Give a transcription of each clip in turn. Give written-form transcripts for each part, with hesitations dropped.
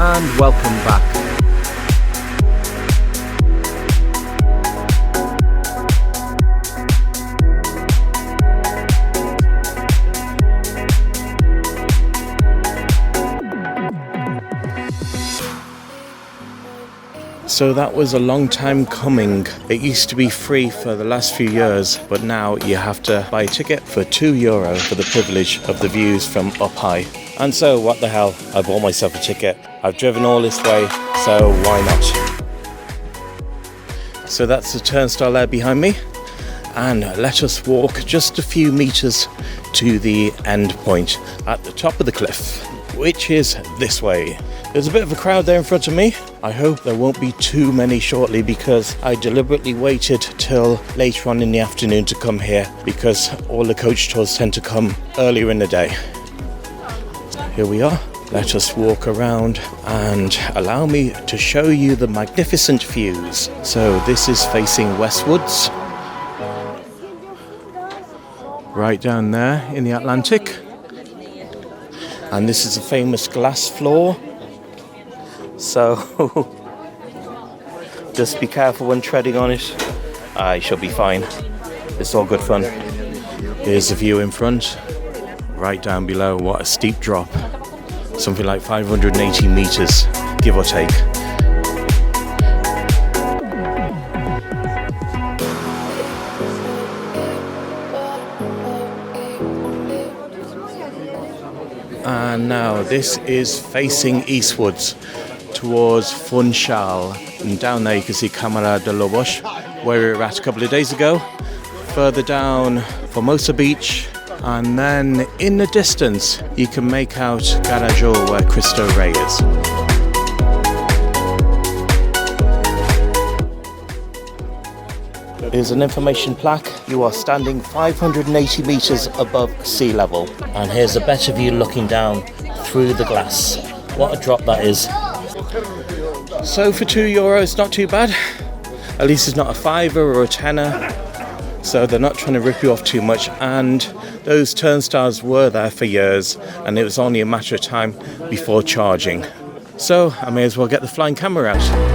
and welcome back. So that was a long time coming. It used to be free for the last few years, but now you have to buy a ticket for €2 for the privilege of the views from up high. And so what the hell, I bought myself a ticket. I've driven all this way, so why not? So that's the turnstile there behind me, and let us walk just a few meters to the end point at the top of the cliff, which is this way. There's a bit of a crowd there in front of me. I hope there won't be too many shortly, because I deliberately waited till later on in the afternoon to come here, because all the coach tours tend to come earlier in the day. Here we are. Let us walk around and allow me to show you the magnificent views. So this is facing westwards, right down there in the Atlantic. And this is a famous glass floor. So just be careful when treading on it. I shall be fine. It's all good fun. Here's the view in front. Right down below, what a steep drop. Something like 580 meters, give or take. And now this is facing eastwards towards Funchal. And down there you can see Cabo de Lobos, where we were at a couple of days ago. Further down, Formosa Beach. And then in the distance, you can make out Girao, where Cristo Rey is. Here's an information plaque. You are standing 580 meters above sea level. And here's a better view looking down through the glass. What a drop that is. So for €2, not too bad. At least it's not a fiver or a tenner. So they're not trying to rip you off too much. And those turnstiles were there for years, and it was only a matter of time before charging. So I may as well get the flying camera out.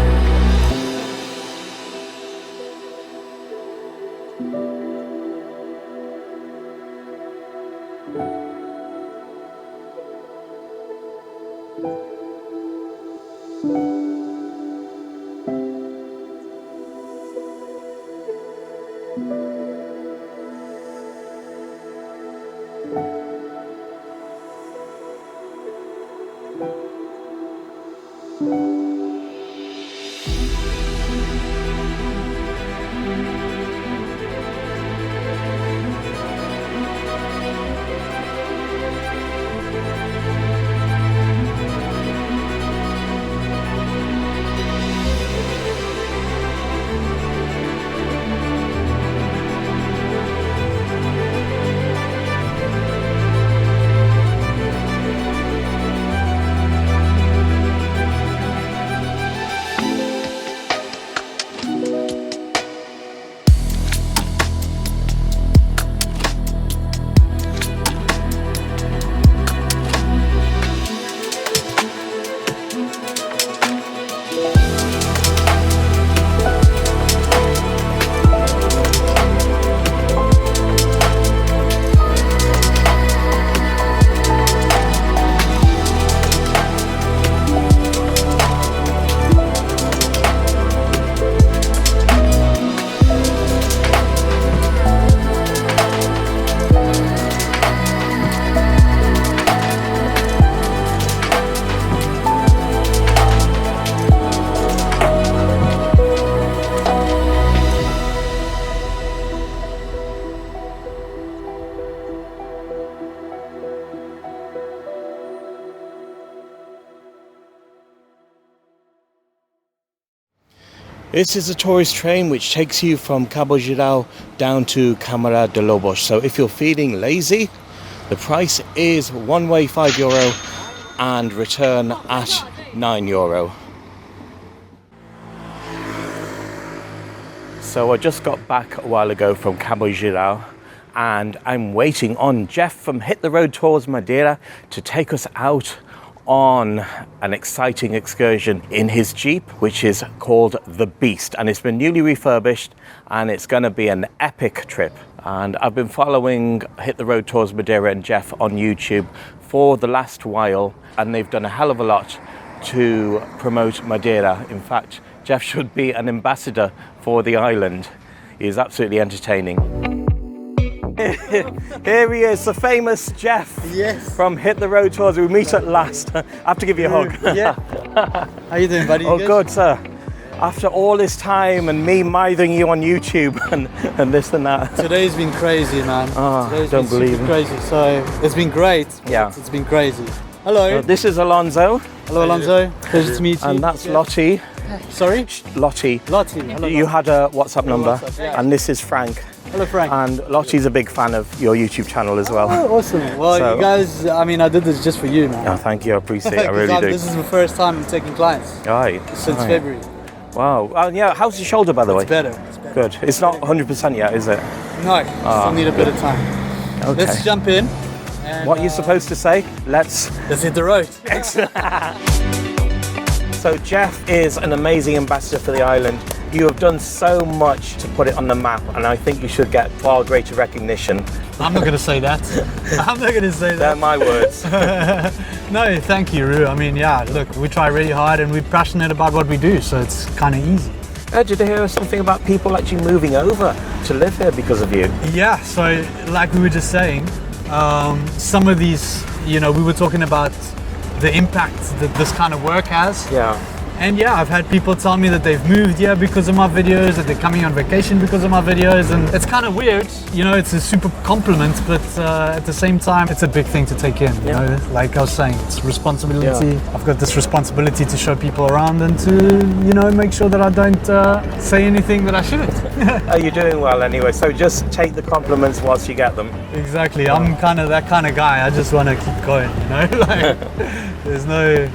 This is a tourist train which takes you from Cabo Girao down to Cabo de Lobos. So if you're feeling lazy, the price is one way €5 and return at €9. So I just got back a while ago from Cabo Girao, and I'm waiting on Jeff from Hittheroadmadeira to take us out on an exciting excursion in his Jeep, which is called the Beast, and it's been newly refurbished, and it's going to be an epic trip. And I've been following Hit the Road Tours Madeira and Jeff on YouTube for the last while, and they've done a hell of a lot to promote Madeira. In fact, Jeff should be an ambassador for the island. He is absolutely entertaining. Here he is, the famous Jeff. Yes. From Hit the Road Tours. We meet at last. I have to give you a hug. Yeah. How you doing, buddy? Oh, good, sir. After all this time and me mithering you on YouTube and this and that. Today's been crazy, man. Today's don't been believe super it. crazy. So it's been great. Yeah. It's been crazy. Hello. This is Alonso. Hello, Alonso. Pleasure to meet you. And that's Lottie. Sorry? Lottie. Lottie. Hello, You Lottie. had a WhatsApp number. WhatsApp, yeah. And this is Frank. Hello, Frank. And Lottie's a big fan of your YouTube channel as well. Oh, awesome. Well, So- you guys, I mean, I did this just for you, man. Oh, thank you. I appreciate it. I 'Cause really do. This is the first time I'm taking clients Right. since Right. February. Wow. Yeah. How's your shoulder, by the way? It's better. It's better. Good. It's not 100% yet, is it? No, still need a bit of time. Okay. Let's jump in. And, What are you supposed to say? Let's Let's hit the road. So Jeff is an amazing ambassador for the island. You have done so much to put it on the map, and I think you should get far greater recognition. I'm not going to say that. I'm not going to say They're that. my words. No, thank you, Ru. I mean, yeah, look, we try really hard and we're passionate about what we do, so it's kind of easy. Did you hear something about people actually moving over to live here because of you? Yeah, so like we were just saying, some of these, you know, we were talking about the impact that this kind of work has. Yeah. And yeah, I've had people tell me that they've moved here because of my videos, that they're coming on vacation because of my videos, and it's kind of weird. You know, it's a super compliment, but at the same time, it's a big thing to take in. You know, like I was saying, it's responsibility. Yeah. I've got this responsibility to show people around and to, you know, make sure that I don't say anything that I shouldn't. You're doing well anyway, so just take the compliments whilst you get them. Exactly. I'm kind of that kind of guy. I just want to keep going. You know, like there's no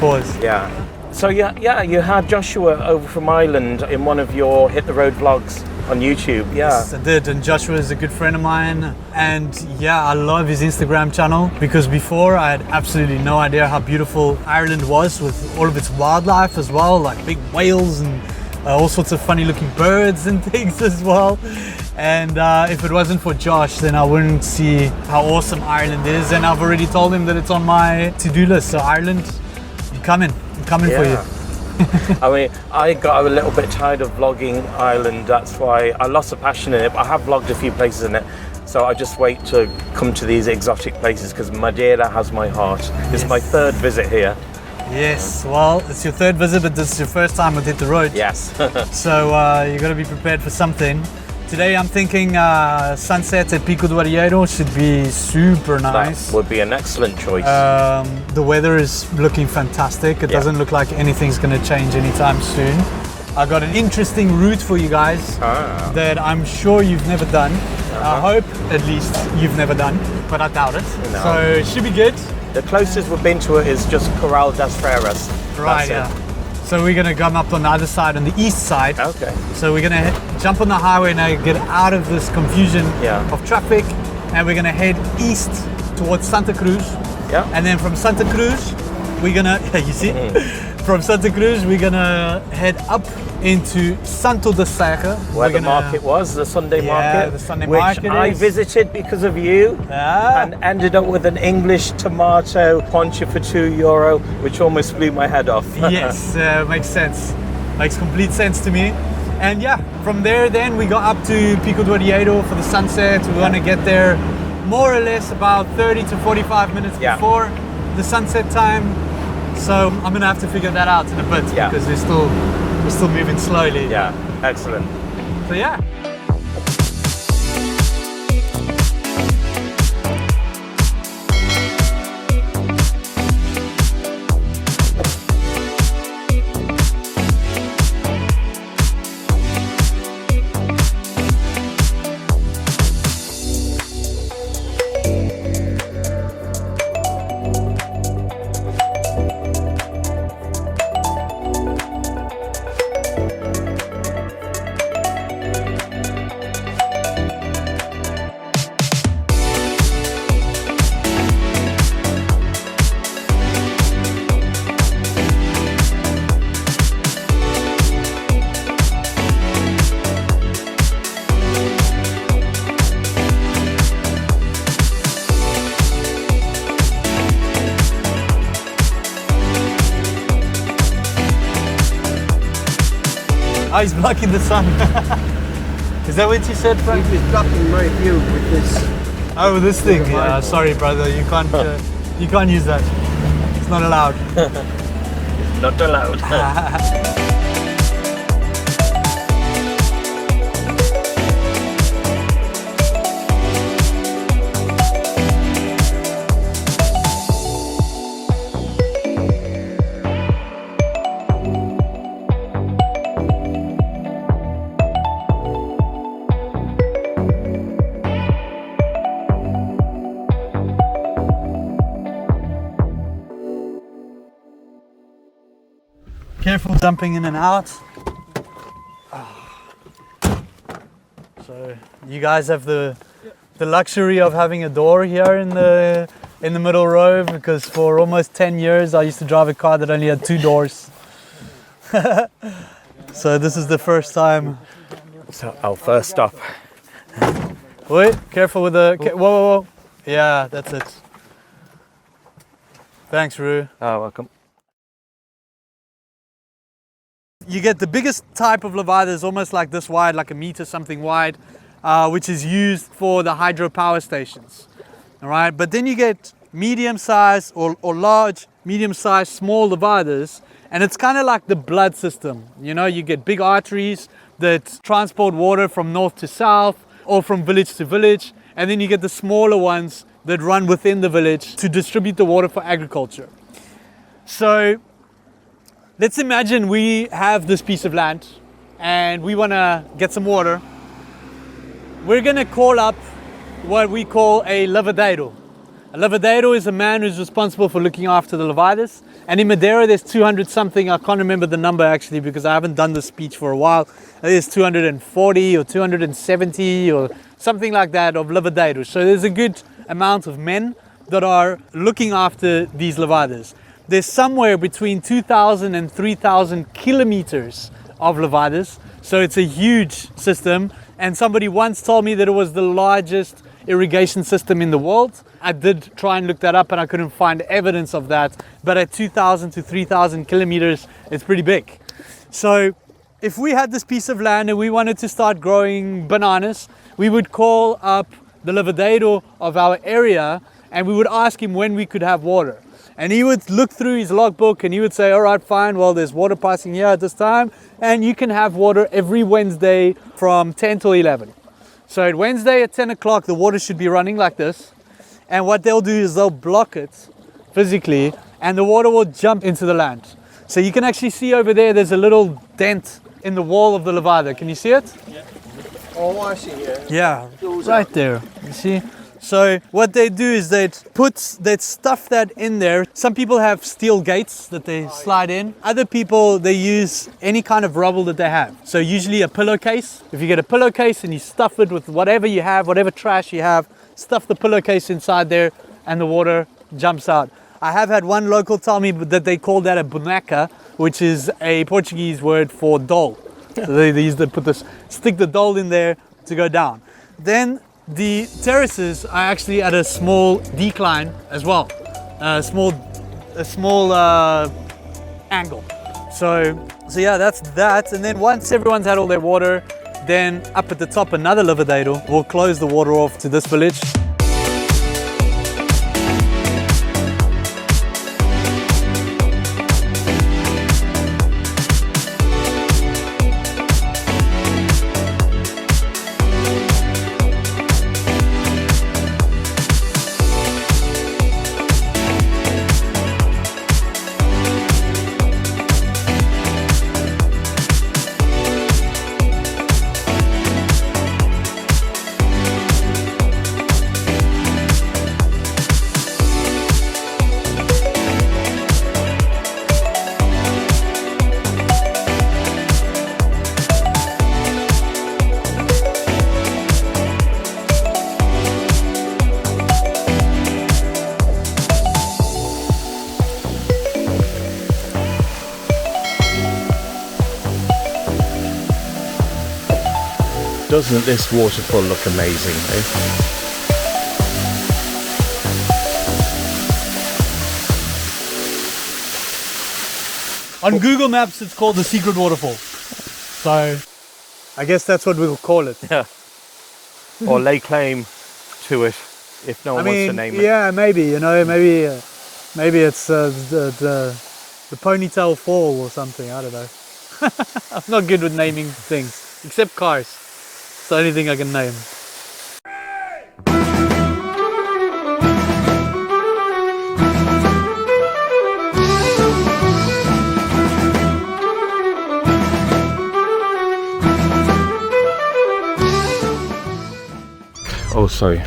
pause. Yeah. So yeah, you had Joshua over from Ireland in one of your Hit the Road vlogs on YouTube. Yeah. Yes, I did, and Joshua is a good friend of mine, and yeah, I love his Instagram channel because before I had absolutely no idea how beautiful Ireland was with all of its wildlife as well, like big whales and all sorts of funny looking birds and things as well. And if it wasn't for Josh, then I wouldn't see how awesome Ireland is, and I've already told him that it's on my to-do list. So Ireland, I'm coming for you. I mean, I got a little bit tired of vlogging Ireland. That's why I lost the passion in it. I have vlogged a few places in it, so I just wait to come to these exotic places because Madeira has my heart. It's my third visit here. Yes, well, it's your third visit, but this is your first time with Hit the Road. Yes. So you got to be prepared for something. Today I'm thinking sunset at Pico do Arieiro should be super nice. That would be an excellent choice. The weather is looking fantastic. It doesn't look like anything's going to change anytime soon. I got an interesting route for you guys that I'm sure you've never done. I hope at least you've never done, but I doubt it. No. So it should be good. The closest we've been to it is just Corral das Freiras. Right, That's yeah. So we're gonna come up on the other side, on the east side. Okay. So we're gonna jump on the highway now, get out of this confusion of traffic, and we're gonna head east towards Santa Cruz. Yeah. And then from Santa Cruz, we're gonna, you see? From Santa Cruz, we're gonna head up into Santo da Serra. Where the market was, the Sunday market. the Sunday which market I is. visited because of you and ended up with an English tomato poncho for €2, which almost blew my head off. Yes, makes sense. Makes complete sense to me. And yeah, from there then we go up to Pico do Arieiro for the sunset. We want to get there more or less about 30 to 45 minutes before the sunset time. So I'm gonna have to figure that out in a bit because we're still moving slowly. Yeah, excellent. So yeah. Oh, he's blocking the sun. Is that what you said, Frank? He was blocking my view with this. Oh, with this thing. Yeah, sorry, brother. You can't use that. It's not allowed. Not allowed. Careful jumping in and out. So you guys have the luxury of having a door here in the middle row, because for almost 10 years I used to drive a car that only had 2 doors. So this is the first time. So our first stop. Wait, careful with the whoa. Yeah, that's it. Thanks, Roo. Oh, welcome. You get the biggest type of levadas, almost like this wide, like a meter something wide, which is used for the hydropower stations. All right, but then you get medium-sized or large, medium-sized, small levadas, and it's kind of like the blood system. You know, you get big arteries that transport water from north to south or from village to village, and then you get the smaller ones that run within the village to distribute the water for agriculture. So let's imagine we have this piece of land and we want to get some water. We're going to call up what we call a levadero. A levadero is a man who's responsible for looking after the levadas. And in Madeira there's 200 something, I can't remember the number actually because I haven't done this speech for a while. There's 240 or 270 or something like that of levaderos. So there's a good amount of men that are looking after these levadas. There's somewhere between 2,000 and 3,000 kilometers of levadas. So it's a huge system. And somebody once told me that it was the largest irrigation system in the world. I did try and look that up and I couldn't find evidence of that. But at 2,000 to 3,000 kilometers, it's pretty big. So if we had this piece of land and we wanted to start growing bananas, we would call up the levadero of our area and we would ask him when we could have water. And he would look through his logbook and he would say, all right, fine, well, there's water passing here at this time, and you can have water every Wednesday from 10 till 11. So at Wednesday at 10 o'clock, the water should be running like this. And what they'll do is they'll block it physically and the water will jump into the land. So you can actually see over there, there's a little dent in the wall of the levada. Can you see it? Yeah. Oh, I see, yeah. Yeah, right there, you see? So what they do is they'd stuff that in there. Some people have steel gates that they slide in. Other people, they use any kind of rubble that they have. So usually a pillowcase. If you get a pillowcase and you stuff it with whatever you have, whatever trash you have, stuff the pillowcase inside there and the water jumps out. I have had one local tell me that they call that a boneca, which is a Portuguese word for doll. So they used to stick the doll in there to go down. Then the terraces are actually at a small decline as well, a small angle. So yeah, that's that. And then once everyone's had all their water, then up at the top another levadero will close the water off to this village. Doesn't this waterfall look amazing, eh? On Google Maps, it's called the secret waterfall. So I guess that's what we'll call it. Yeah. Or lay claim to it if no one wants to name it. Yeah, maybe, you know, maybe it's the ponytail fall or something, I don't know. I'm not good with naming things, except cars. It's the only thing I can name. Oh, sorry.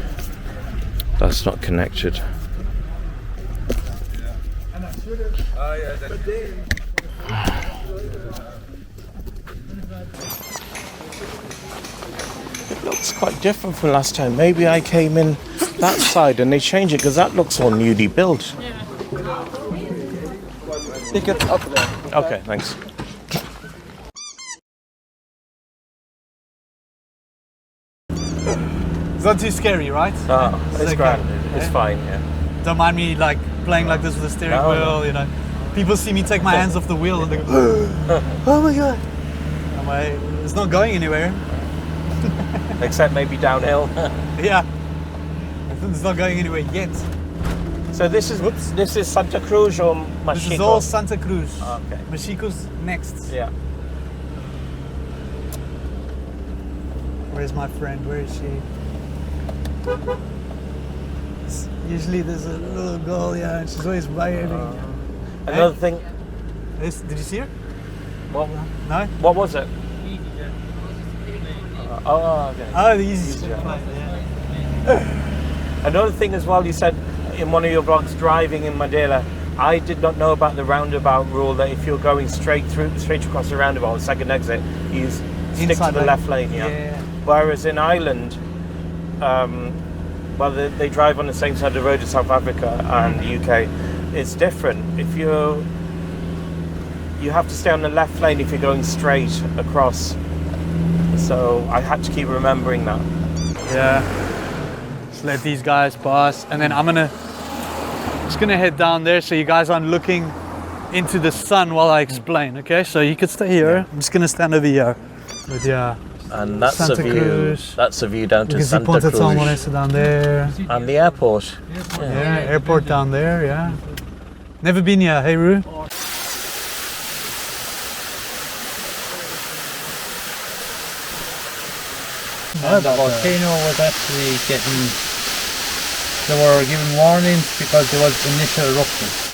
That's not connected. It looks quite different from last time. Maybe I came in that side and they changed it because that looks all newly built. Pick it up there. Okay, thanks. It's not too scary, right? Oh, it's okay. grand. It's fine, yeah. Don't mind me like playing like this with the steering wheel, you know. People see me take my hands off the wheel and they go, oh my god. I'm like, it's not going anywhere. Except maybe downhill. Yeah. It's not going anywhere yet. So this is Santa Cruz or Machico? This is all Santa Cruz. Oh, okay. Machico's next. Yeah. Where's my friend? Where is she? Usually there's a little girl, yeah, and she's always waving. Another thing. Did you see her? What? No? What was it? Okay. Oh, the easy Jet. Yeah. Another thing as well, you said in one of your vlogs, driving in Madeira, I did not know about the roundabout rule that if you're going straight across the roundabout, the second exit, you stick Inside to the lane. left lane. Yeah. Whereas in Ireland, they drive on the same side of the road as South Africa and the UK. It's different. If you have to stay on the left lane if you're going straight across. So I had to keep remembering that. Yeah. Just let these guys pass, and then I'm just gonna head down there so you guys aren't looking into the sun while I explain. Okay, so you could stay here. I'm just gonna stand over here. But yeah. And that's Santa a view. Cruz. That's a view down to Santa Cruz. Down there. And the airport. Yeah, airport down there. Yeah. Never been here. Hey, Roo. And the volcano was actually they were given warnings because there was initial eruption.